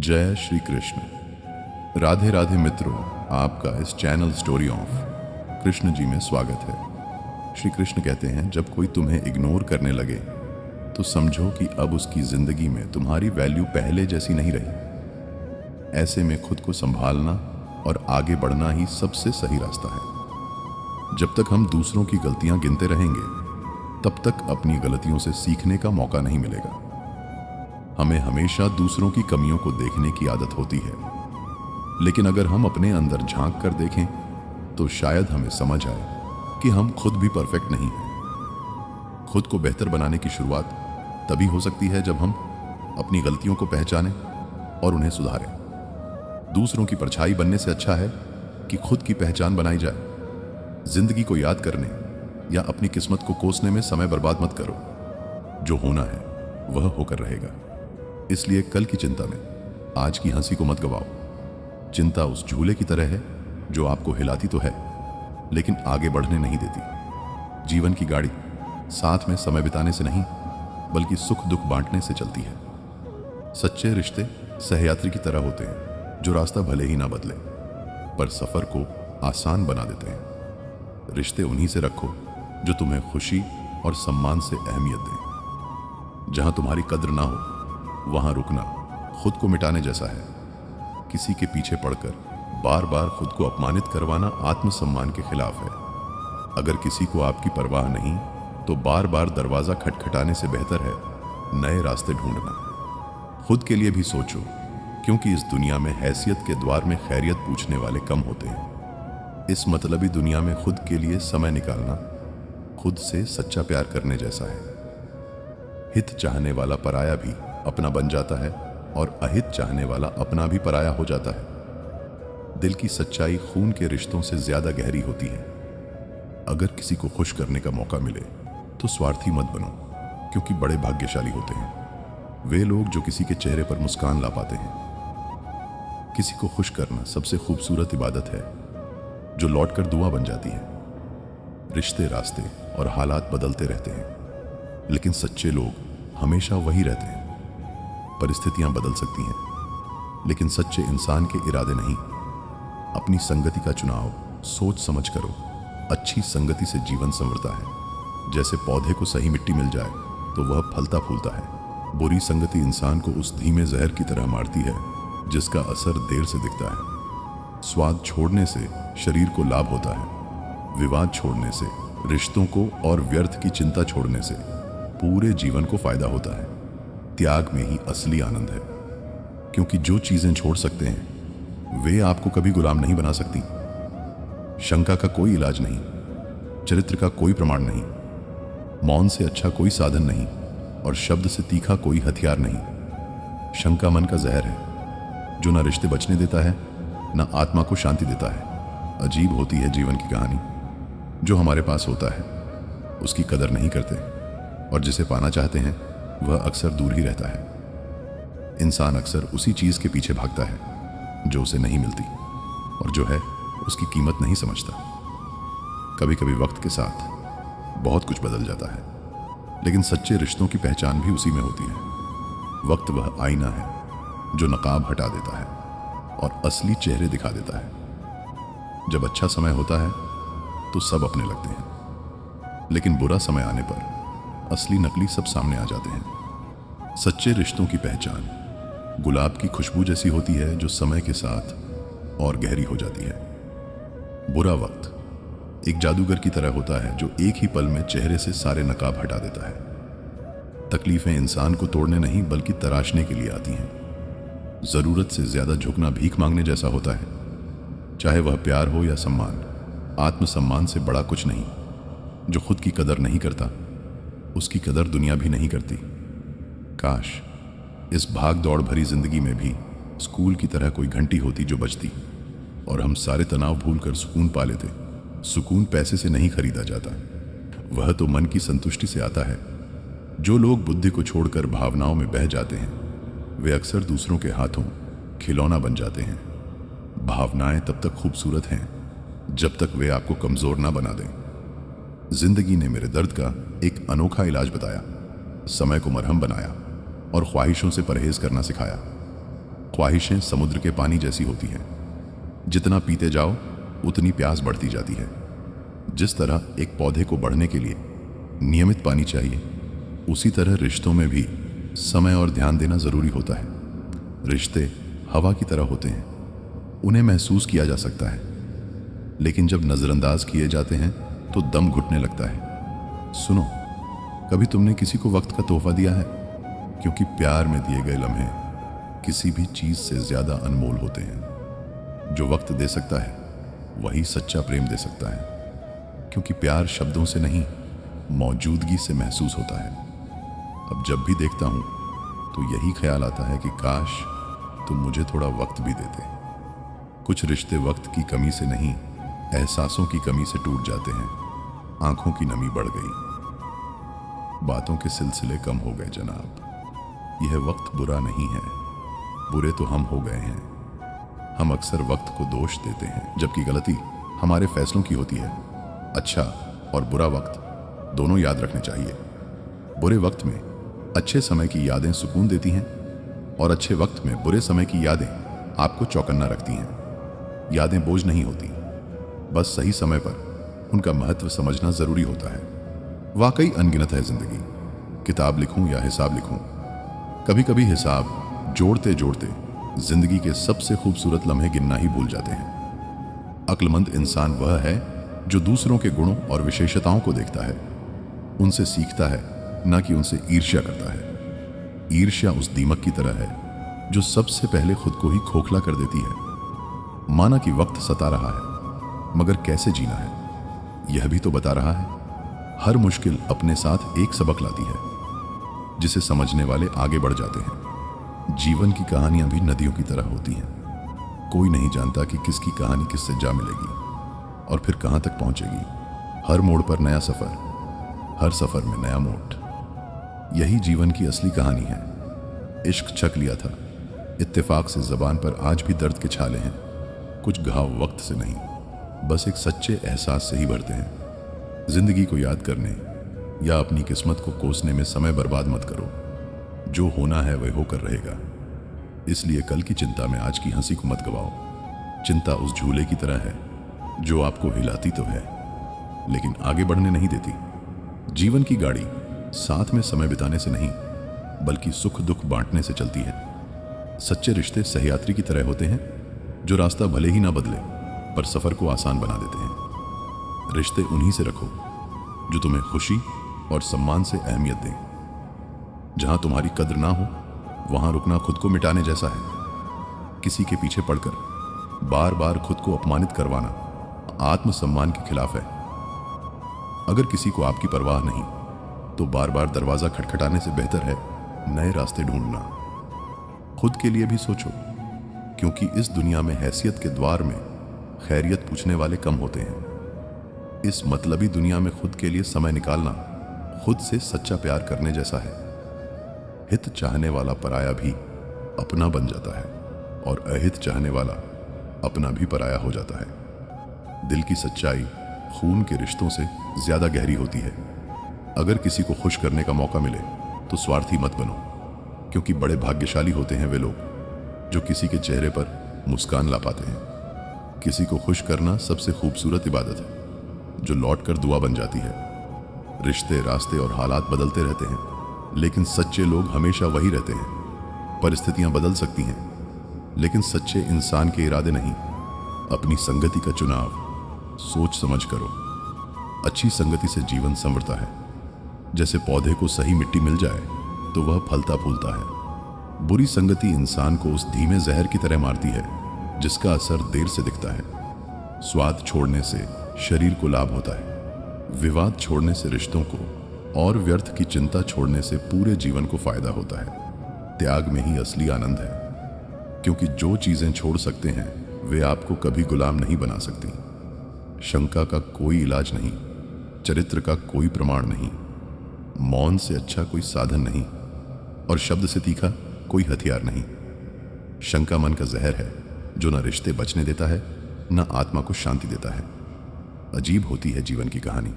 जय श्री कृष्ण। राधे राधे मित्रों, आपका इस channel story of Krishna ji में स्वागत है। श्री कृष्ण कहते हैं, जब कोई तुम्हें इग्नोर करने लगे तो समझो कि अब उसकी जिंदगी में तुम्हारी वैल्यू पहले जैसी नहीं रही। ऐसे में खुद को संभालना और आगे बढ़ना ही सबसे सही रास्ता है। जब तक हम दूसरों की गलतियां गिनते रहेंगे तब तक अपनी गलतियों से सीखने का मौका नहीं मिलेगा। हमें हमेशा दूसरों की कमियों को देखने की आदत होती है, लेकिन अगर हम अपने अंदर झांक कर देखें तो शायद हमें समझ आए कि हम खुद भी परफेक्ट नहीं हैं। खुद को बेहतर बनाने की शुरुआत तभी हो सकती है जब हम अपनी गलतियों को पहचानें और उन्हें सुधारें। दूसरों की परछाई बनने से अच्छा है कि खुद की पहचान बनाई जाए। जिंदगी को याद करने या अपनी किस्मत को कोसने में समय बर्बाद मत करो। जो होना है वह होकर रहेगा। इसलिए कल की चिंता में आज की हंसी को मत गवाओ। चिंता उस झूले की तरह है जो आपको हिलाती तो है लेकिन आगे बढ़ने नहीं देती। जीवन की गाड़ी साथ में समय बिताने से नहीं बल्कि सुख दुख बांटने से चलती है। सच्चे रिश्ते सहयात्री की तरह होते हैं जो रास्ता भले ही ना बदले पर सफर को आसान बना देते हैं। रिश्ते उन्हीं से रखो जो तुम्हें खुशी और सम्मान से अहमियत दें। जहां तुम्हारी कद्र ना हो वहां रुकना खुद को मिटाने जैसा है। किसी के पीछे पड़कर बार बार खुद को अपमानित करवाना आत्मसम्मान के खिलाफ है। अगर किसी को आपकी परवाह नहीं तो बार बार दरवाजा खटखटाने से बेहतर है नए रास्ते ढूंढना। खुद के लिए भी सोचो, क्योंकि इस दुनिया में हैसियत के द्वार में खैरियत पूछने वाले कम होते हैं। इस मतलबी दुनिया में खुद के लिए समय निकालना खुद से सच्चा प्यार करने जैसा है। हित चाहने वाला पराया भी अपना बन जाता है और अहित चाहने वाला अपना भी पराया हो जाता है। दिल की सच्चाई खून के रिश्तों से ज्यादा गहरी होती है। अगर किसी को खुश करने का मौका मिले तो स्वार्थी मत बनो, क्योंकि बड़े भाग्यशाली होते हैं वे लोग जो किसी के चेहरे पर मुस्कान ला पाते हैं। किसी को खुश करना सबसे खूबसूरत इबादत है जो लौटकर दुआ बन जाती है। रिश्ते, रास्ते और हालात बदलते रहते हैं, लेकिन सच्चे लोग हमेशा वही रहते हैं। परिस्थितियां बदल सकती हैं, लेकिन सच्चे इंसान के इरादे नहीं। अपनी संगति का चुनाव सोच समझ करो। अच्छी संगति से जीवन संवरता है। जैसे पौधे को सही मिट्टी मिल जाए तो वह फलता फूलता है। बुरी संगति इंसान को उस धीमे जहर की तरह मारती है जिसका असर देर से दिखता है। स्वाद छोड़ने से शरीर को लाभ होता है। विवाद छोड़ने से, रिश्तों को और व्यर्थ की चिंता छोड़ने से पूरे जीवन को फायदा होता है। त्याग में ही असली आनंद है, क्योंकि जो चीजें छोड़ सकते हैं वे आपको कभी गुलाम नहीं बना सकती। शंका का कोई इलाज नहीं, चरित्र का कोई प्रमाण नहीं, मौन से अच्छा कोई साधन नहीं और शब्द से तीखा कोई हथियार नहीं। शंका मन का जहर है जो ना रिश्ते बचने देता है ना आत्मा को शांति देता है। अजीब होती है जीवन की कहानी। जो हमारे पास होता है उसकी कदर नहीं करते और जिसे पाना चाहते हैं वह अक्सर दूर ही रहता है। इंसान अक्सर उसी चीज के पीछे भागता है जो उसे नहीं मिलती और जो है उसकी कीमत नहीं समझता। कभी कभी वक्त के साथ बहुत कुछ बदल जाता है, लेकिन सच्चे रिश्तों की पहचान भी उसी में होती है। वक्त वह आईना है जो नकाब हटा देता है और असली चेहरे दिखा देता है। जब अच्छा समय होता है तो सब अपने लगते हैं, लेकिन बुरा समय आने पर असली नकली सब सामने आ जाते हैं। सच्चे रिश्तों की पहचान गुलाब की खुशबू जैसी होती है जो समय के साथ और गहरी हो जाती है। बुरा वक्त एक जादूगर की तरह होता है जो एक ही पल में चेहरे से सारे नकाब हटा देता है। तकलीफें इंसान को तोड़ने नहीं बल्कि तराशने के लिए आती हैं। जरूरत से ज्यादा झुकना भीख मांगने जैसा होता है, चाहे वह प्यार हो या सम्मान। आत्मसम्मान से बड़ा कुछ नहीं। जो खुद की कदर नहीं करता उसकी कदर दुनिया भी नहीं करती। काश इस भाग दौड़ भरी जिंदगी में भी स्कूल की तरह कोई घंटी होती जो बजती और हम सारे तनाव भूलकर सुकून पा लेते। सुकून पैसे से नहीं खरीदा जाता, वह तो मन की संतुष्टि से आता है। जो लोग बुद्धि को छोड़कर भावनाओं में बह जाते हैं वे अक्सर दूसरों के हाथों खिलौना बन जाते हैं। भावनाएं तब तक खूबसूरत हैं जब तक वे आपको कमजोर ना बना दें। जिंदगी ने मेरे दर्द का एक अनोखा इलाज बताया, समय को मरहम बनाया और ख्वाहिशों से परहेज करना सिखाया। ख्वाहिशें समुद्र के पानी जैसी होती हैं, जितना पीते जाओ उतनी प्यास बढ़ती जाती है। जिस तरह एक पौधे को बढ़ने के लिए नियमित पानी चाहिए, उसी तरह रिश्तों में भी समय और ध्यान देना जरूरी होता है। रिश्ते हवा की तरह होते हैं, उन्हें महसूस किया जा सकता है, लेकिन जब नज़रअंदाज किए जाते हैं तो दम घुटने लगता है। सुनो, कभी तुमने किसी को वक्त का तोहफा दिया है? क्योंकि प्यार में दिए गए लम्हे किसी भी चीज़ से ज़्यादा अनमोल होते हैं। जो वक्त दे सकता है वही सच्चा प्रेम दे सकता है, क्योंकि प्यार शब्दों से नहीं, मौजूदगी से महसूस होता है। अब जब भी देखता हूँ तो यही ख्याल आता है कि काश तुम मुझे थोड़ा वक्त भी देते। कुछ रिश्ते वक्त की कमी से नहीं, एहसासों की कमी से टूट जाते हैं। आंखों की नमी बढ़ गई, बातों के सिलसिले कम हो गए जनाब। यह वक्त बुरा नहीं है, बुरे तो हम हो गए हैं। हम अक्सर वक्त को दोष देते हैं, जबकि गलती हमारे फैसलों की होती है। अच्छा और बुरा वक्त दोनों याद रखने चाहिए। बुरे वक्त में अच्छे समय की यादें सुकून देती हैं, और अच्छे वक्त में बुरे समय की यादें आपको चौकन्ना रखती हैं। यादें बोझ नहीं होती, बस सही समय पर उनका महत्व समझना जरूरी होता है। वाकई अनगिनत है जिंदगी। किताब लिखूं या हिसाब लिखूं, कभी कभी हिसाब जोड़ते जोड़ते जिंदगी के सबसे खूबसूरत लम्हे गिनना ही भूल जाते हैं। अक्लमंद इंसान वह है जो दूसरों के गुणों और विशेषताओं को देखता है, उनसे सीखता है, ना कि उनसे ईर्ष्या करता है। ईर्ष्या उस दीमक की तरह है जो सबसे पहले खुद को ही खोखला कर देती है। माना कि वक्त सता रहा है, मगर कैसे जीना है यह भी तो बता रहा है। हर मुश्किल अपने साथ एक सबक लाती है, जिसे समझने वाले आगे बढ़ जाते हैं। जीवन की कहानियां भी नदियों की तरह होती हैं। कोई नहीं जानता कि किसकी कहानी किससे जा मिलेगी और फिर कहां तक पहुंचेगी। हर मोड़ पर नया सफर, हर सफर में नया मोड़। यही जीवन की असली कहानी है। इश्क छक लिया था, इत्तेफाक से ज़बान पर आज भी दर्द के छाले हैं। कुछ घाव वक्त से नहीं, बस एक सच्चे एहसास से ही भरते हैं। जिंदगी को याद करने या अपनी किस्मत को कोसने में समय बर्बाद मत करो। जो होना है वह होकर रहेगा, इसलिए कल की चिंता में आज की हंसी को मत गवाओ। चिंता उस झूले की तरह है जो आपको हिलाती तो है, लेकिन आगे बढ़ने नहीं देती। जीवन की गाड़ी साथ में समय बिताने से नहीं, बल्कि सुख दुख बांटने से चलती है। सच्चे रिश्ते सहयात्री की तरह होते हैं, जो रास्ता भले ही ना बदले पर सफर को आसान बना देते हैं। रिश्ते उन्हीं से रखो जो तुम्हें खुशी और सम्मान से अहमियत दें। जहां तुम्हारी कद्र ना हो, वहां रुकना खुद को मिटाने जैसा है। किसी के पीछे पड़कर बार बार खुद को अपमानित करवाना आत्मसम्मान के खिलाफ है। अगर किसी को आपकी परवाह नहीं, तो बार बार दरवाजा खटखटाने से बेहतर है नए रास्ते ढूंढना। खुद के लिए भी सोचो, क्योंकि इस दुनिया में हैसियत के द्वार में खैरियत पूछने वाले कम होते हैं। इस मतलबी दुनिया में खुद के लिए समय निकालना खुद से सच्चा प्यार करने जैसा है। हित चाहने वाला पराया भी अपना बन जाता है, और अहित चाहने वाला अपना भी पराया हो जाता है। दिल की सच्चाई खून के रिश्तों से ज्यादा गहरी होती है। अगर किसी को खुश करने का मौका मिले तो स्वार्थी मत बनो, क्योंकि बड़े भाग्यशाली होते हैं वे लोग जो किसी के चेहरे पर मुस्कान ला पाते हैं। किसी को खुश करना सबसे खूबसूरत इबादत है, जो लौट कर दुआ बन जाती है। रिश्ते, रास्ते और हालात बदलते रहते हैं, लेकिन सच्चे लोग हमेशा वही रहते हैं। परिस्थितियां बदल सकती हैं, लेकिन सच्चे इंसान के इरादे नहीं। अपनी संगति का चुनाव सोच समझ करो। अच्छी संगति से जीवन संवरता है। जैसे पौधे को सही मिट्टी मिल जाए तो वह फलता फूलता है। बुरी संगति इंसान को उस धीमे जहर की तरह मारती है, जिसका असर देर से दिखता है। स्वाद छोड़ने से शरीर को लाभ होता है, विवाद छोड़ने से रिश्तों को, और व्यर्थ की चिंता छोड़ने से पूरे जीवन को फायदा होता है। त्याग में ही असली आनंद है, क्योंकि जो चीजें छोड़ सकते हैं वे आपको कभी गुलाम नहीं बना सकती। शंका का कोई इलाज नहीं, चरित्र का कोई प्रमाण नहीं, मौन से अच्छा कोई साधन नहीं, और शब्द से तीखा कोई हथियार नहीं। शंका मन का जहर है जो न रिश्ते बचने देता है, न आत्मा को शांति देता है। अजीब होती है जीवन की कहानी।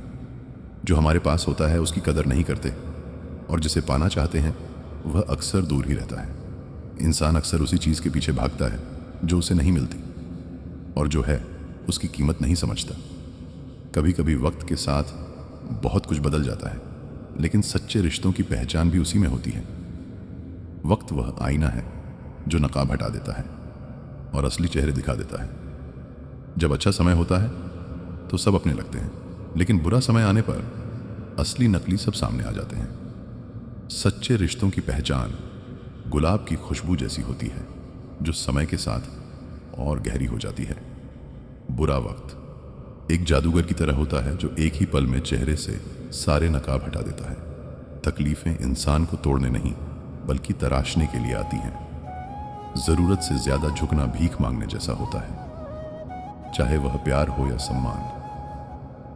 जो हमारे पास होता है उसकी कदर नहीं करते, और जिसे पाना चाहते हैं वह अक्सर दूर ही रहता है। इंसान अक्सर उसी चीज़ के पीछे भागता है जो उसे नहीं मिलती, और जो है उसकी कीमत नहीं समझता। कभी कभी वक्त के साथ बहुत कुछ बदल जाता है, लेकिन सच्चे रिश्तों की पहचान भी उसी में होती है। वक्त वह आईना है जो नकाब हटा देता है और असली चेहरे दिखा देता है। जब अच्छा समय होता है तो सब अपने लगते हैं, लेकिन बुरा समय आने पर असली नकली सब सामने आ जाते हैं। सच्चे रिश्तों की पहचान गुलाब की खुशबू जैसी होती है, जो समय के साथ और गहरी हो जाती है। बुरा वक्त एक जादूगर की तरह होता है जो एक ही पल में चेहरे से सारे नकाब हटा देता है। तकलीफें इंसान को तोड़ने नहीं बल्कि तराशने के लिए आती हैं। जरूरत से ज्यादा झुकना भीख मांगने जैसा होता है, चाहे वह प्यार हो या सम्मान।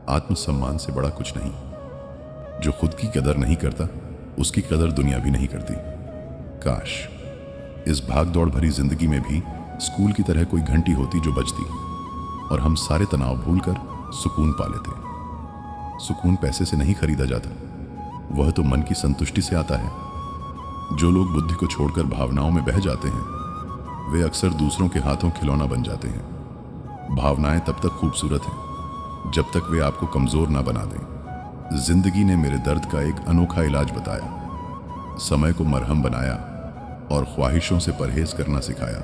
आत्मसम्मान से बड़ा कुछ नहीं। जो खुद की कदर नहीं करता उसकी कदर दुनिया भी नहीं करती। काश इस भाग दौड़ भरी जिंदगी में भी स्कूल की तरह कोई घंटी होती जो बजती और हम सारे तनाव भूलकर सुकून पा लेते। सुकून पैसे से नहीं खरीदा जाता, वह तो मन की संतुष्टि से आता है। जो लोग बुद्धि को छोड़कर भावनाओं में बह जाते हैं वे अक्सर दूसरों के हाथों खिलौना बन जाते हैं। भावनाएं तब तक खूबसूरत हैं जब तक वे आपको कमजोर ना बना दें। जिंदगी ने मेरे दर्द का एक अनोखा इलाज बताया, समय को मरहम बनाया और ख्वाहिशों से परहेज करना सिखाया।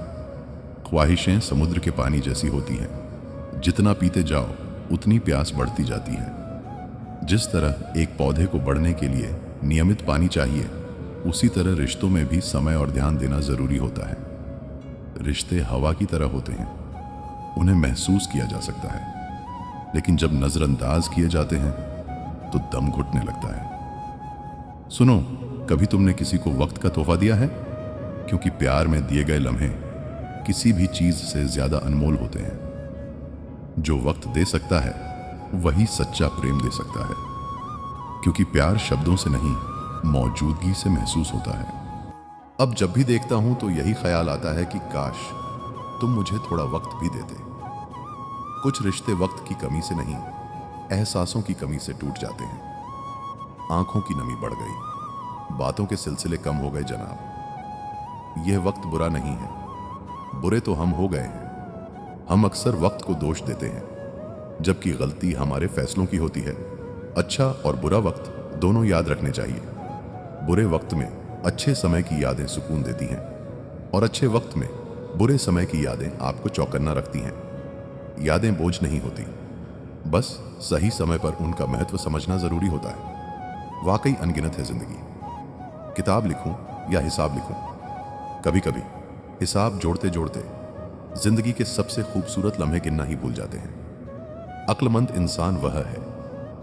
ख्वाहिशें समुद्र के पानी जैसी होती हैं, जितना पीते जाओ उतनी प्यास बढ़ती जाती है। जिस तरह एक पौधे को बढ़ने के लिए नियमित पानी चाहिए, उसी तरह रिश्तों में भी समय और ध्यान देना जरूरी होता है। रिश्ते हवा की तरह होते हैं, उन्हें महसूस किया जा सकता है, लेकिन जब नजरअंदाज किए जाते हैं तो दम घुटने लगता है। सुनो, कभी तुमने किसी को वक्त का तोहफा दिया है? क्योंकि प्यार में दिए गए लम्हे किसी भी चीज से ज्यादा अनमोल होते हैं। जो वक्त दे सकता है वही सच्चा प्रेम दे सकता है, क्योंकि प्यार शब्दों से नहीं मौजूदगी से महसूस होता है। अब जब भी देखता हूं तो यही ख्याल आता है कि काश तुम मुझे थोड़ा वक्त भी देते। कुछ रिश्ते वक्त की कमी से नहीं, एहसासों की कमी से टूट जाते हैं। आंखों की नमी बढ़ गई, बातों के सिलसिले कम हो गए जनाब। यह वक्त बुरा नहीं है, बुरे तो हम हो गए हैं। हम अक्सर वक्त को दोष देते हैं, जबकि गलती हमारे फैसलों की होती है। अच्छा और बुरा वक्त दोनों याद रखने चाहिए। बुरे वक्त में अच्छे समय की यादें सुकून देती हैं, और अच्छे वक्त में बुरे समय की यादें आपको चौकन्ना रखती हैं। यादें बोझ नहीं होती, बस सही समय पर उनका महत्व समझना जरूरी होता है। वाकई अनगिनत है जिंदगी। किताब लिखूं या हिसाब लिखूं, कभी कभी हिसाब जोड़ते जोड़ते जिंदगी के सबसे खूबसूरत लम्हे गिनना ही भूल जाते हैं। अक्लमंद इंसान वह है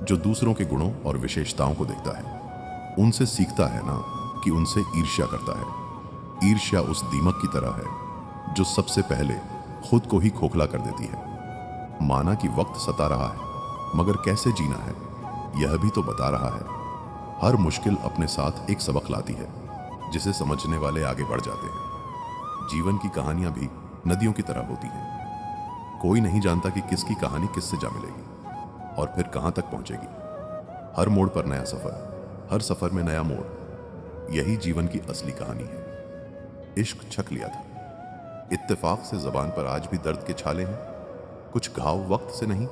जो दूसरों के गुणों और विशेषताओं को देखता है, उनसे सीखता है ना कि उनसे ईर्ष्या करता है। ईर्ष्या उस दीमक की तरह है जो सबसे पहले खुद को ही खोखला कर देती है। माना कि वक्त सता रहा है, मगर कैसे जीना है यह भी तो बता रहा है। हर मुश्किल अपने साथ एक सबक लाती है, जिसे समझने वाले आगे बढ़ जाते हैं। जीवन की कहानियां भी नदियों की तरह होती हैं। कोई नहीं जानता कि किसकी कहानी किससे जा मिलेगी और फिर कहां तक पहुंचेगी। हर मोड़ पर नया सफर, हर सफर में नया मोड़। यही जीवन की असली कहानी है। इश्क छक लिया था, इत्तेफाक से जबान पर आज भी दर्द के छाले हैं। कुछ घाव वक्त से नहीं,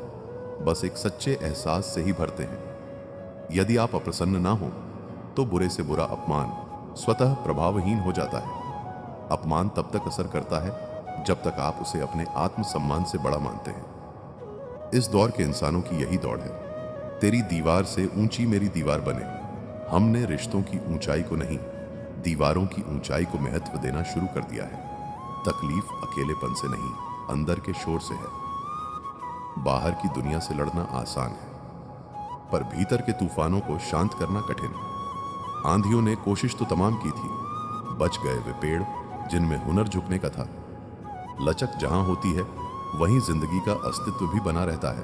बस एक सच्चे एहसास से ही भरते हैं। यदि आप अप्रसन्न ना हो तो बुरे से बुरा अपमान स्वतः प्रभावहीन हो जाता है। अपमान तब तक असर करता है जब तक आप उसे अपने आत्मसम्मान से बड़ा मानते हैं। इस दौर के इंसानों की यही दौड़ है। तेरी दीवार से ऊंची मेरी दीवार बने। हमने रिश्तों की ऊंचाई को नहीं, दीवारों की ऊंचाई को महत्व देना शुरू कर दिया है। तकलीफ अकेलेपन से नहीं, अंदर के शोर से है। बाहर की दुनिया से लड़ना आसान है, पर भीतर के तूफानों को शांत करना कठिन। आंधियों ने कोशिश तो तमाम की थी, बच गए वे पेड़ जिनमें हुनर झुकने का था। लचक जहां होती है वहीं जिंदगी का अस्तित्व भी बना रहता है।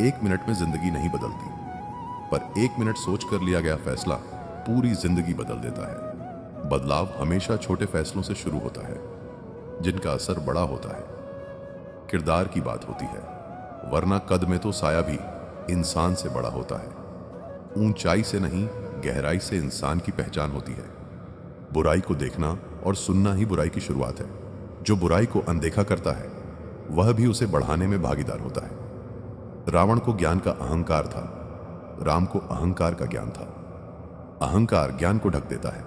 1 मिनट में जिंदगी नहीं बदलती, पर 1 मिनट सोच कर लिया गया फैसला पूरी जिंदगी बदल देता है। बदलाव हमेशा छोटे फैसलों से शुरू होता है, जिनका असर बड़ा होता है। किरदार की बात होती है, वरना कद में तो साया भी इंसान से बड़ा होता है। ऊंचाई से नहीं, गहराई से इंसान की पहचान होती है। बुराई को देखना और सुनना ही बुराई की शुरुआत है। जो बुराई को अनदेखा करता है वह भी उसे बढ़ाने में भागीदार होता है। रावण को ज्ञान का अहंकार था, राम को अहंकार का ज्ञान था। अहंकार ज्ञान को ढक देता है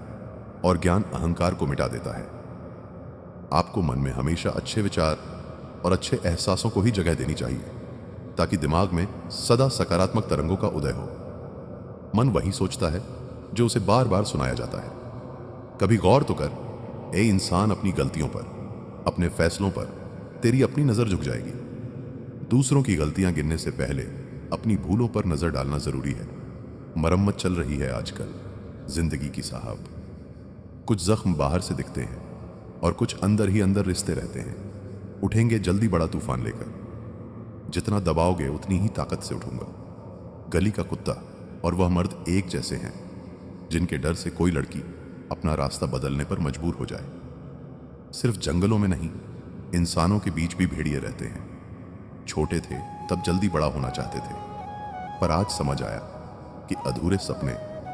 और ज्ञान अहंकार को मिटा देता है। आपको मन में हमेशा अच्छे विचार और अच्छे एहसासों को ही जगह देनी चाहिए, ताकि दिमाग में सदा सकारात्मक तरंगों का उदय हो। मन वही सोचता है जो उसे बार बार सुनाया जाता है। कभी गौर तो कर, ए इंसान, अपनी गलतियों पर, अपने फैसलों पर तेरी अपनी नजर झुक जाएगी। दूसरों की गलतियां गिनने से पहले अपनी भूलों पर नजर डालना जरूरी है। मरम्मत चल रही है आजकल जिंदगी की साहब। कुछ जख्म बाहर से दिखते हैं और कुछ अंदर ही अंदर रिश्ते रहते हैं। उठेंगे जल्दी बड़ा तूफान लेकर, जितना दबाओगे उतनी ही ताकत से उठूंगा। गली का कुत्ता और वह मर्द एक जैसे हैं, जिनके डर से कोई लड़की अपना रास्ता बदलने पर मजबूर हो जाए। सिर्फ जंगलों में नहीं, इंसानों के बीच भी भेड़िए रहते हैं। छोटे थे तब जल्दी बड़ा होना चाहते थे, पर आज समझ आया कि अधूरे सपने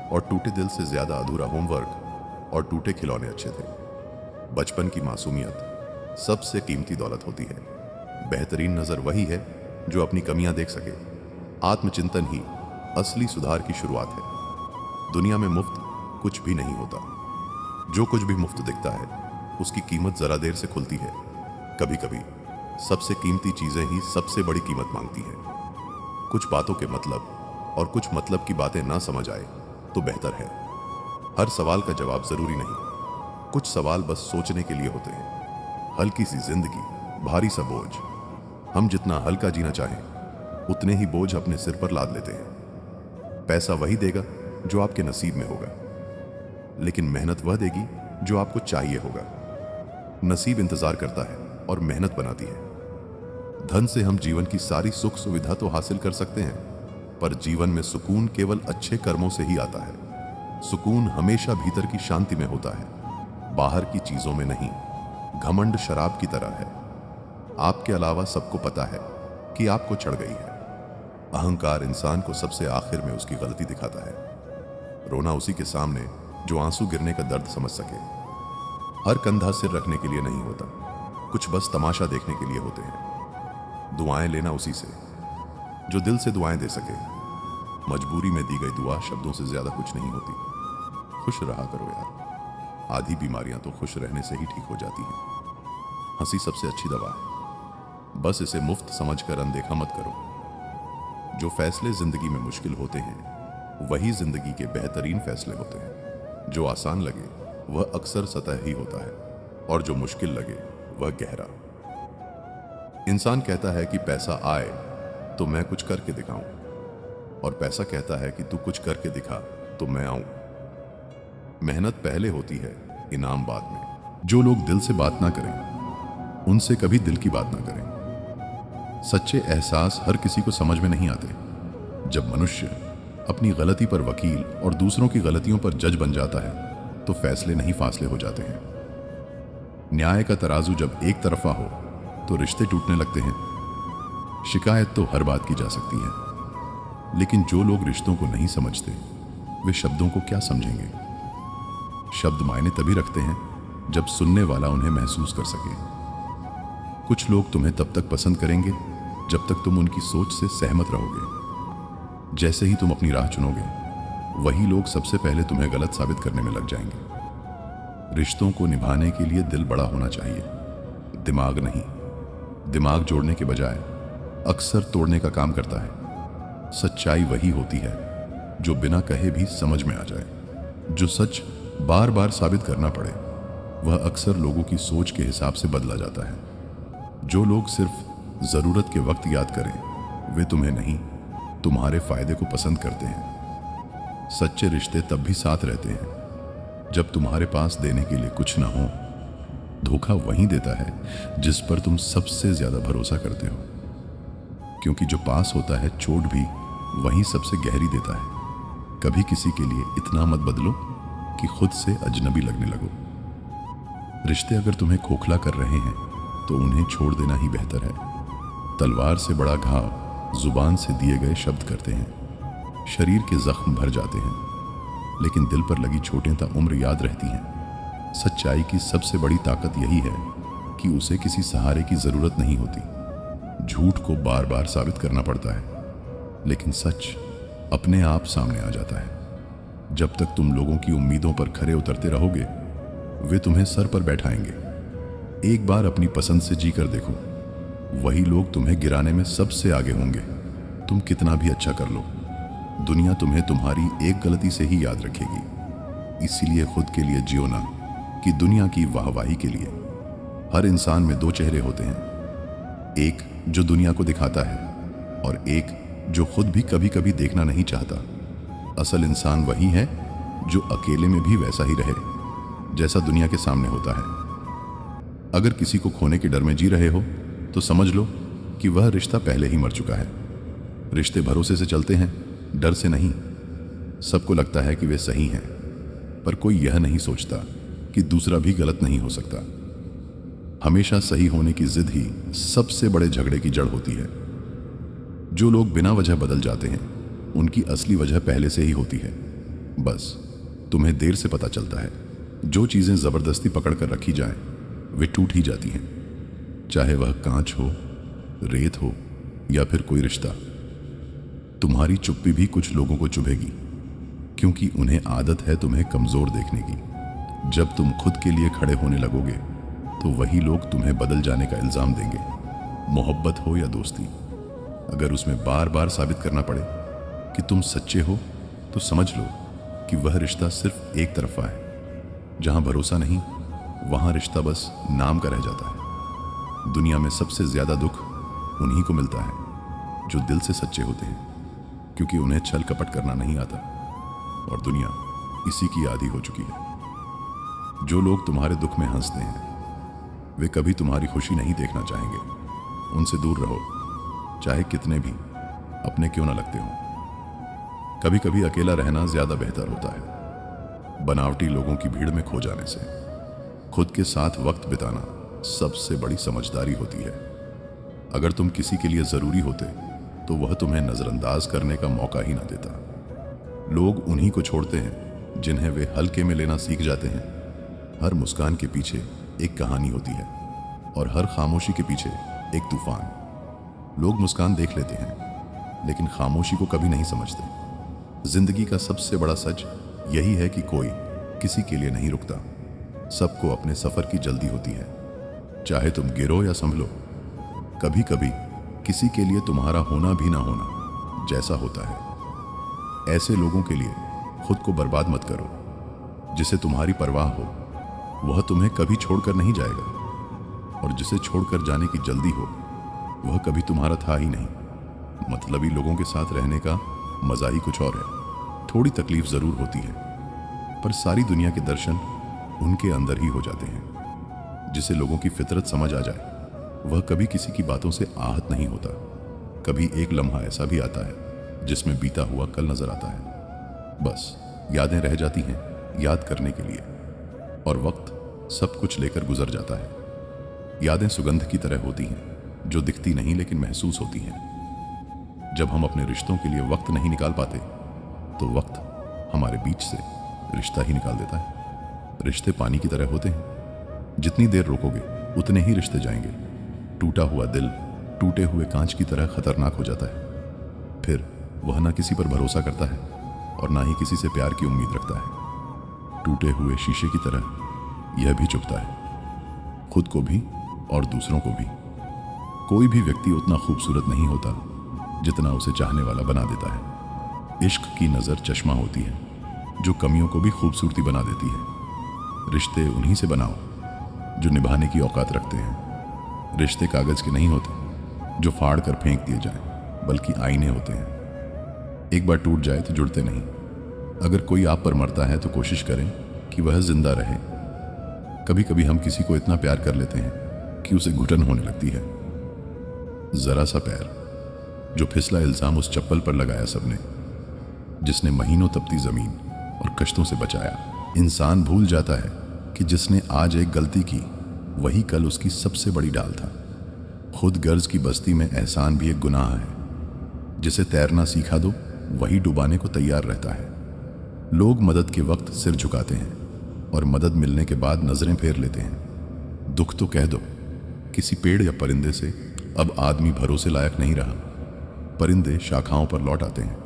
और टूटे दिल से ज्यादा अधूरा होमवर्क और टूटे खिलौने अच्छे थे। बचपन की मासूमियत सबसे कीमती दौलत होती है। बेहतरीन नजर वही है जो अपनी कमियां देख सके। आत्मचिंतन ही असली सुधार की शुरुआत है। दुनिया में मुफ्त कुछ भी नहीं होता। जो कुछ भी मुफ्त दिखता है उसकी कीमत जरा देर से खुलती है। कभी कभी सबसे कीमती चीजें ही सबसे बड़ी कीमत मांगती हैं। कुछ बातों के मतलब और कुछ मतलब की बातें ना समझ आए तो बेहतर है। हर सवाल का जवाब जरूरी नहीं। कुछ सवाल बस सोचने के लिए होते हैं। हल्की सी जिंदगी, भारी सा बोझ। हम जितना हल्का जीना चाहें उतने ही बोझ अपने सिर पर लाद लेते हैं। पैसा वही देगा जो आपके नसीब में होगा, लेकिन मेहनत वह देगी जो आपको चाहिए होगा। नसीब इंतजार करता है और मेहनत बनाती है। धन से हम जीवन की सारी सुख सुविधा तो हासिल कर सकते हैं, पर जीवन में सुकून केवल अच्छे कर्मों से ही आता है। सुकून हमेशा भीतर की शांति में होता है, बाहर की चीजों में नहीं। घमंड शराब की तरह है। आपके अलावा सबको पता है कि आपको चढ़ गई है। अहंकार इंसान को सबसे आखिर में उसकी गलती दिखाता है। रोना उसी के सामने जो आंसू गिरने का दर्द समझ सके। हर कंधा सिर रखने के लिए नहीं होता, कुछ बस तमाशा देखने के लिए होते हैं। दुआएं लेना उसी से जो दिल से दुआएं दे सके। मजबूरी में दी गई दुआ शब्दों से ज्यादा कुछ नहीं होती। खुश रहा करो यार। आधी बीमारियां तो खुश रहने से ही ठीक हो जाती हैं। हंसी सबसे अच्छी दवा है, बस इसे मुफ्त समझकर अनदेखा मत करो। जो फैसले जिंदगी में मुश्किल होते हैं वही जिंदगी के बेहतरीन फैसले होते हैं। जो आसान लगे वह अक्सर सतह ही होता है, और जो मुश्किल लगे वह गहरा। इंसान कहता है कि पैसा आए तो मैं कुछ करके दिखाऊं, और पैसा कहता है कि तू कुछ करके दिखा तो मैं आऊं। मेहनत पहले होती है, इनाम बाद में। जो लोग दिल से बात ना करें उनसे कभी दिल की बात ना करें। सच्चे एहसास हर किसी को समझ में नहीं आते। जब मनुष्य अपनी गलती पर वकील और दूसरों की गलतियों पर जज बन जाता है तो फैसले नहीं फासले हो जाते हैं। न्याय का तराजू जब एक तरफा हो तो रिश्ते टूटने लगते हैं। शिकायत तो हर बात की जा सकती है, लेकिन जो लोग रिश्तों को नहीं समझते वे शब्दों को क्या समझेंगे। शब्द मायने तभी रखते हैं जब सुनने वाला उन्हें महसूस कर सके। कुछ लोग तुम्हें तब तक पसंद करेंगे जब तक तुम उनकी सोच से सहमत रहोगे। जैसे ही तुम अपनी राह चुनोगे वही लोग सबसे पहले तुम्हें गलत साबित करने में लग जाएंगे। रिश्तों को निभाने के लिए दिल बड़ा होना चाहिए, दिमाग नहीं। दिमाग जोड़ने के बजाय अक्सर तोड़ने का काम करता है। सच्चाई वही होती है जो बिना कहे भी समझ में आ जाए। जो सच बार बार साबित करना पड़े वह अक्सर लोगों की सोच के हिसाब से बदला जाता है। जो लोग सिर्फ जरूरत के वक्त याद करें वे तुम्हें नहीं, तुम्हारे फायदे को पसंद करते हैं। सच्चे रिश्ते तब भी साथ रहते हैं जब तुम्हारे पास देने के लिए कुछ ना हो। धोखा वही देता है जिस पर तुम सबसे ज्यादा भरोसा करते हो, क्योंकि जो पास होता है चोट भी वही सबसे गहरी देता है। कभी किसी के लिए इतना मत बदलो कि खुद से अजनबी लगने लगो। रिश्ते अगर तुम्हें खोखला कर रहे हैं तो उन्हें छोड़ देना ही बेहतर है। तलवार से बड़ा घाव जुबान से दिए गए शब्द करते हैं। शरीर के जख्म भर जाते हैं, लेकिन दिल पर लगी चोटें ताउम्र याद रहती हैं। सच्चाई की सबसे बड़ी ताकत यही है कि उसे किसी सहारे की जरूरत नहीं होती। झूठ को बार बार साबित करना पड़ता है, लेकिन सच अपने आप सामने आ जाता है। जब तक तुम लोगों की उम्मीदों पर खरे उतरते रहोगे, वे तुम्हें सर पर बैठाएंगे। एक बार अपनी पसंद से जी कर देखो, वही लोग तुम्हें गिराने में सबसे आगे होंगे। तुम कितना भी अच्छा कर लो, दुनिया तुम्हें तुम्हारी एक गलती से ही याद रखेगी। इसीलिए खुद के लिए जियो ना कि दुनिया की वाहवाही के लिए। हर इंसान में दो चेहरे होते हैं, एक जो दुनिया को दिखाता है और एक जो खुद भी कभी कभी देखना नहीं चाहता। असल इंसान वही है जो अकेले में भी वैसा ही रहे जैसा दुनिया के सामने होता है। अगर किसी को खोने के डर में जी रहे हो तो समझ लो कि वह रिश्ता पहले ही मर चुका है। रिश्ते भरोसे से चलते हैं, डर से नहीं। सबको लगता है कि वे सही हैं, पर कोई यह नहीं सोचता कि दूसरा भी गलत नहीं हो सकता। हमेशा सही होने की जिद ही सबसे बड़े झगड़े की जड़ होती है। जो लोग बिना वजह बदल जाते हैं, उनकी असली वजह पहले से ही होती है। बस तुम्हें देर से पता चलता है। जो चीजें जबरदस्ती पकड़ कर रखी जाएं, वे टूट ही जाती हैं। चाहे वह कांच हो, रेत हो या फिर कोई रिश्ता। तुम्हारी चुप्पी भी कुछ लोगों को चुभेगी, क्योंकि उन्हें आदत है तुम्हें कमजोर देखने की। जब तुम खुद के लिए खड़े होने लगोगे तो वही लोग तुम्हें बदल जाने का इल्जाम देंगे। मोहब्बत हो या दोस्ती, अगर उसमें बार बार साबित करना पड़े कि तुम सच्चे हो, तो समझ लो कि वह रिश्ता सिर्फ एक तरफा है। जहां भरोसा नहीं, वहां रिश्ता बस नाम का रह जाता है। दुनिया में सबसे ज्यादा दुख उन्हीं को मिलता है जो दिल से सच्चे होते हैं, क्योंकि उन्हें छल कपट करना नहीं आता और दुनिया इसी की आदी हो चुकी है। जो लोग तुम्हारे दुख में हंसते हैं, वे कभी तुम्हारी खुशी नहीं देखना चाहेंगे। उनसे दूर रहो, चाहे कितने भी अपने क्यों ना लगते हों। कभी कभी अकेला रहना ज्यादा बेहतर होता है, बनावटी लोगों की भीड़ में खो जाने से। खुद के साथ वक्त बिताना सबसे बड़ी समझदारी होती है। अगर तुम किसी के लिए जरूरी होते तो वह तुम्हें नजरअंदाज करने का मौका ही ना देता। लोग उन्हीं को छोड़ते हैं जिन्हें वे हल्के में लेना सीख जाते हैं। हर मुस्कान के पीछे एक कहानी होती है और हर खामोशी के पीछे एक तूफान। लोग मुस्कान देख लेते हैं, लेकिन खामोशी को कभी नहीं समझते। जिंदगी का सबसे बड़ा सच यही है कि कोई किसी के लिए नहीं रुकता। सबको अपने सफर की जल्दी होती है, चाहे तुम गिरो या संभलो। कभी कभी किसी के लिए तुम्हारा होना भी ना होना जैसा होता है। ऐसे लोगों के लिए खुद को बर्बाद मत करो। जिसे तुम्हारी परवाह हो, वह तुम्हें कभी छोड़कर नहीं जाएगा, और जिसे छोड़कर जाने की जल्दी हो, वह कभी तुम्हारा था ही नहीं। मतलबी लोगों के साथ रहने का मजा ही कुछ और है। थोड़ी तकलीफ जरूर होती है, पर सारी दुनिया के दर्शन उनके अंदर ही हो जाते हैं। जिसे लोगों की फितरत समझ आ जाए, वह कभी किसी की बातों से आहत नहीं होता। कभी एक लम्हा ऐसा भी आता है जिसमें बीता हुआ कल नजर आता है। बस यादें रह जाती हैं याद करने के लिए, और वक्त सब कुछ लेकर गुजर जाता है। यादें सुगंध की तरह होती हैं, जो दिखती नहीं लेकिन महसूस होती हैं। जब हम अपने रिश्तों के लिए वक्त नहीं निकाल पाते, तो वक्त हमारे बीच से रिश्ता ही निकाल देता है। रिश्ते पानी की तरह होते हैं, जितनी देर रोकोगे उतने ही रिश्ते जाएंगे। टूटा हुआ दिल टूटे हुए कांच की तरह खतरनाक हो जाता है। फिर वह ना किसी पर भरोसा करता है और ना ही किसी से प्यार की उम्मीद रखता है। टूटे हुए शीशे की तरह यह भी चुभता है, खुद को भी और दूसरों को भी। कोई भी व्यक्ति उतना खूबसूरत नहीं होता जितना उसे चाहने वाला बना देता है। इश्क की नज़र चश्मा होती है, जो कमियों को भी खूबसूरती बना देती है। रिश्ते उन्हीं से बनाओ जो निभाने की औकात रखते हैं। रिश्ते कागज के नहीं होते जो फाड़ कर फेंक दिए जाएं, बल्कि आईने होते हैं। एक बार टूट जाए तो जुड़ते नहीं। अगर कोई आप पर मरता है तो कोशिश करें कि वह जिंदा रहे। कभी कभी हम किसी को इतना प्यार कर लेते हैं कि उसे घुटन होने लगती है। जरा सा पैर जो फिसला, इल्जाम उस चप्पल पर लगाया सबने, जिसने महीनों तपती जमीन और कष्टों से बचाया। इंसान भूल जाता है कि जिसने आज एक गलती की, वही कल उसकी सबसे बड़ी डाल था। खुद गर्ज की बस्ती में एहसान भी एक गुनाह है। जिसे तैरना सिखा दो, वही डुबाने को तैयार रहता है। लोग मदद के वक्त सिर झुकाते हैं, और मदद मिलने के बाद नजरें फेर लेते हैं। दुख तो कह दो, किसी पेड़ या परिंदे से अब आदमी भरोसे लायक नहीं रहा। परिंदे शाखाओं पर लौट आते हैं,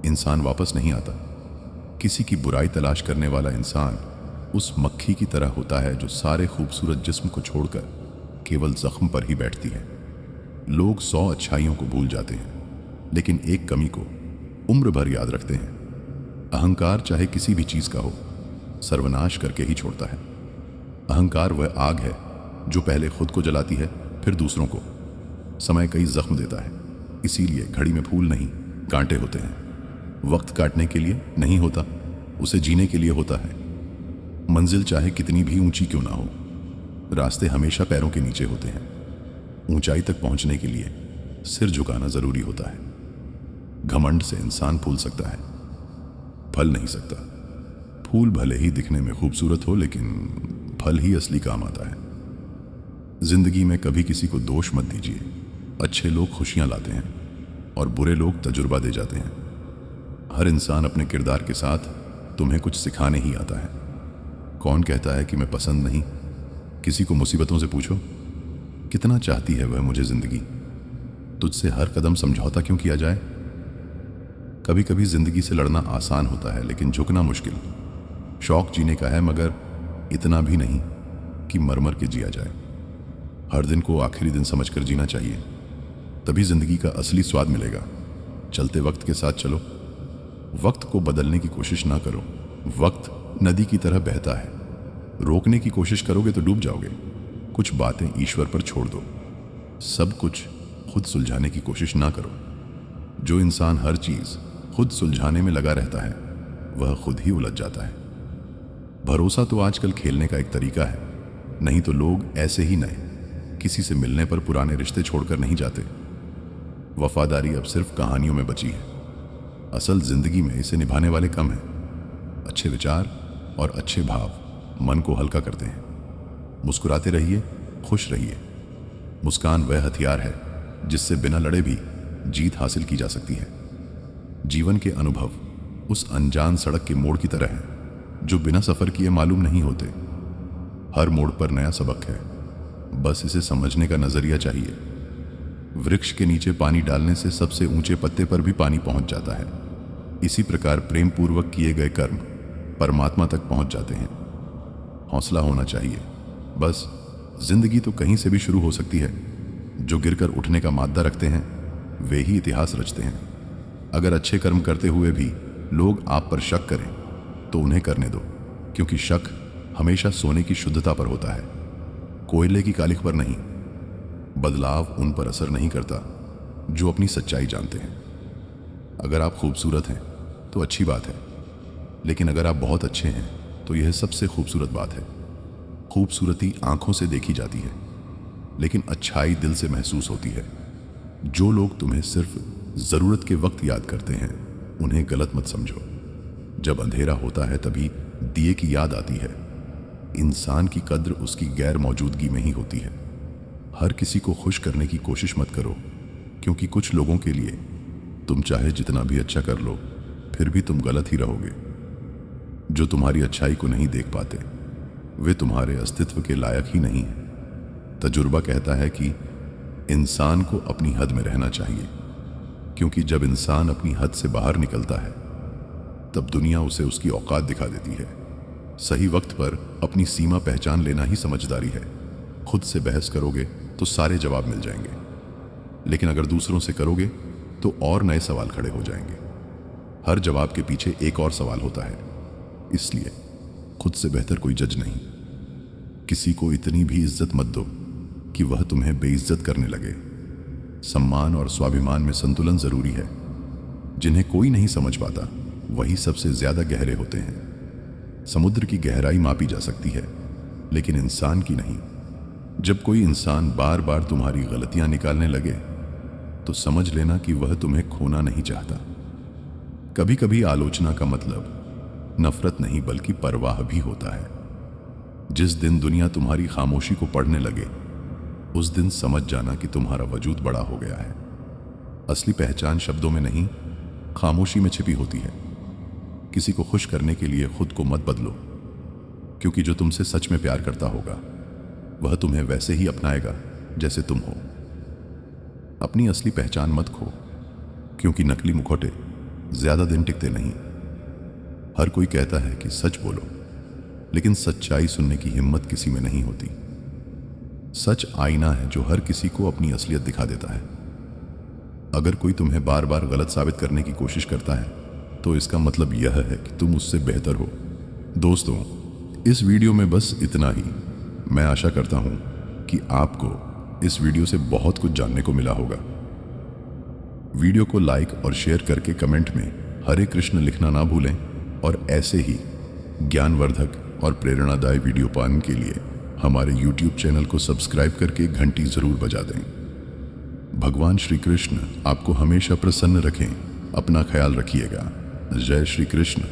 इंसान वापस नहीं आता। किसी की बुराई तलाश करने वाला इंसान उस मक्खी की तरह होता है जो सारे खूबसूरत जिस्म को छोड़कर केवल जख्म पर ही बैठती है। लोग 100 अच्छाइयों को भूल जाते हैं, लेकिन एक कमी को उम्र भर याद रखते हैं। अहंकार चाहे किसी भी चीज का हो, सर्वनाश करके ही छोड़ता है। अहंकार वह आग है जो पहले खुद को जलाती है, फिर दूसरों को। समय कई जख्म देता है, इसीलिए घड़ी में फूल नहीं कांटे होते हैं। वक्त काटने के लिए नहीं होता, उसे जीने के लिए होता है। मंजिल चाहे कितनी भी ऊंची क्यों ना हो, रास्ते हमेशा पैरों के नीचे होते हैं। ऊंचाई तक पहुंचने के लिए सिर झुकाना जरूरी होता है। घमंड से इंसान फूल सकता है, फल नहीं सकता। फूल भले ही दिखने में खूबसूरत हो, लेकिन फल ही असली काम आता है। जिंदगी में कभी किसी को दोष मत दीजिए। अच्छे लोग खुशियां लाते हैं और बुरे लोग तजुर्बा दे जाते हैं। हर इंसान अपने किरदार के साथ तुम्हें कुछ सिखाने ही आता है। कौन कहता है कि मैं पसंद नहीं? किसी को मुसीबतों से पूछो, कितना चाहती है वह मुझे जिंदगी? तुझसे हर कदम समझौता क्यों किया जाए? कभी कभी जिंदगी से लड़ना आसान होता है, लेकिन झुकना मुश्किल। शौक जीने का है, मगर इतना भी नहीं कि मर मर के जिया जाए। हर दिन को आखिरी दिन समझकर जीना चाहिए, तभी जिंदगी का असली स्वाद मिलेगा। चलते वक्त के साथ चलो, वक्त को बदलने की कोशिश ना करो। वक्त नदी की तरह बहता है, रोकने की कोशिश करोगे तो डूब जाओगे। कुछ बातें ईश्वर पर छोड़ दो, सब कुछ खुद सुलझाने की कोशिश ना करो। जो इंसान हर चीज खुद सुलझाने में लगा रहता है, वह खुद ही उलझ जाता है। भरोसा तो आजकल खेलने का एक तरीका है, नहीं तो लोग ऐसे ही नए किसी से मिलने पर पुराने रिश्ते छोड़कर नहीं जाते। वफादारी अब सिर्फ कहानियों में बची है, असल जिंदगी में इसे निभाने वाले कम हैं। अच्छे विचार और अच्छे भाव मन को हल्का करते हैं। मुस्कुराते रहिए, खुश रहिए। मुस्कान वह हथियार है जिससे बिना लड़े भी जीत हासिल की जा सकती है। जीवन के अनुभव उस अनजान सड़क के मोड़ की तरह हैं जो बिना सफर किए मालूम नहीं होते। हर मोड़ पर नया सबक है, बस इसे समझने का नजरिया चाहिए। वृक्ष के नीचे पानी डालने से सबसे ऊंचे पत्ते पर भी पानी पहुंच जाता है। इसी प्रकार प्रेम पूर्वक किए गए कर्म परमात्मा तक पहुंच जाते हैं। हौसला होना चाहिए, बस जिंदगी तो कहीं से भी शुरू हो सकती है। जो गिरकर उठने का माद्दा रखते हैं वे ही इतिहास रचते हैं। अगर अच्छे कर्म करते हुए भी लोग आप पर शक करें तो उन्हें करने दो, क्योंकि शक हमेशा सोने की शुद्धता पर होता है, कोयले की कालिख पर नहीं। बदलाव उन पर असर नहीं करता जो अपनी सच्चाई जानते हैं। अगर आप खूबसूरत हैं तो अच्छी बात है, लेकिन अगर आप बहुत अच्छे हैं तो यह सबसे खूबसूरत बात है। खूबसूरती आंखों से देखी जाती है, लेकिन अच्छाई दिल से महसूस होती है। जो लोग तुम्हें सिर्फ जरूरत के वक्त याद करते हैं उन्हें गलत मत समझो। जब अंधेरा होता है तभी दिए की याद आती है। इंसान की कद्र उसकी गैर मौजूदगी में ही होती है। हर किसी को खुश करने की कोशिश मत करो, क्योंकि कुछ लोगों के लिए तुम चाहे जितना भी अच्छा कर लो फिर भी तुम गलत ही रहोगे। जो तुम्हारी अच्छाई को नहीं देख पाते वे तुम्हारे अस्तित्व के लायक ही नहीं है। तजुर्बा कहता है कि इंसान को अपनी हद में रहना चाहिए, क्योंकि जब इंसान अपनी हद से बाहर निकलता है तब दुनिया उसे उसकी औकात दिखा देती है। सही वक्त पर अपनी सीमा पहचान लेना ही समझदारी है। खुद से बहस करोगे तो सारे जवाब मिल जाएंगे, लेकिन अगर दूसरों से करोगे तो और नए सवाल खड़े हो जाएंगे। हर जवाब के पीछे एक और सवाल होता है, इसलिए खुद से बेहतर कोई जज नहीं। किसी को इतनी भी इज्जत मत दो कि वह तुम्हें बेइज्जत करने लगे। सम्मान और स्वाभिमान में संतुलन जरूरी है। जिन्हें कोई नहीं समझ पाता वही सबसे ज्यादा गहरे होते हैं। समुद्र की गहराई मापी जा सकती है, लेकिन इंसान की नहीं। जब कोई इंसान बार बार तुम्हारी गलतियां निकालने लगे तो समझ लेना कि वह तुम्हें खोना नहीं चाहता। कभी कभी आलोचना का मतलब नफरत नहीं बल्कि परवाह भी होता है। जिस दिन दुनिया तुम्हारी खामोशी को पढ़ने लगे उस दिन समझ जाना कि तुम्हारा वजूद बड़ा हो गया है। असली पहचान शब्दों में नहीं, खामोशी में छिपी होती है। किसी को खुश करने के लिए खुद को मत बदलो। क्योंकि जो तुमसे सच में प्यार करता होगा वह तुम्हें वैसे ही अपनाएगा जैसे तुम हो। अपनी असली पहचान मत खो, क्योंकि नकली मुखौटे ज्यादा दिन टिकते नहीं। हर कोई कहता है कि सच बोलो, लेकिन सच्चाई सुनने की हिम्मत किसी में नहीं होती। सच आईना है जो हर किसी को अपनी असलियत दिखा देता है। अगर कोई तुम्हें बार बार गलत साबित करने की कोशिश करता है तो इसका मतलब यह है कि तुम उससे बेहतर हो। दोस्तों, इस वीडियो में बस इतना ही। मैं आशा करता हूं कि आपको इस वीडियो से बहुत कुछ जानने को मिला होगा। वीडियो को लाइक और शेयर करके कमेंट में हरे कृष्ण लिखना ना भूलें, और ऐसे ही ज्ञानवर्धक और प्रेरणादायी वीडियो पाने के लिए हमारे YouTube चैनल को सब्सक्राइब करके घंटी जरूर बजा दें। भगवान श्री कृष्ण आपको हमेशा प्रसन्न रखें। अपना ख्याल रखिएगा। जय श्री कृष्ण।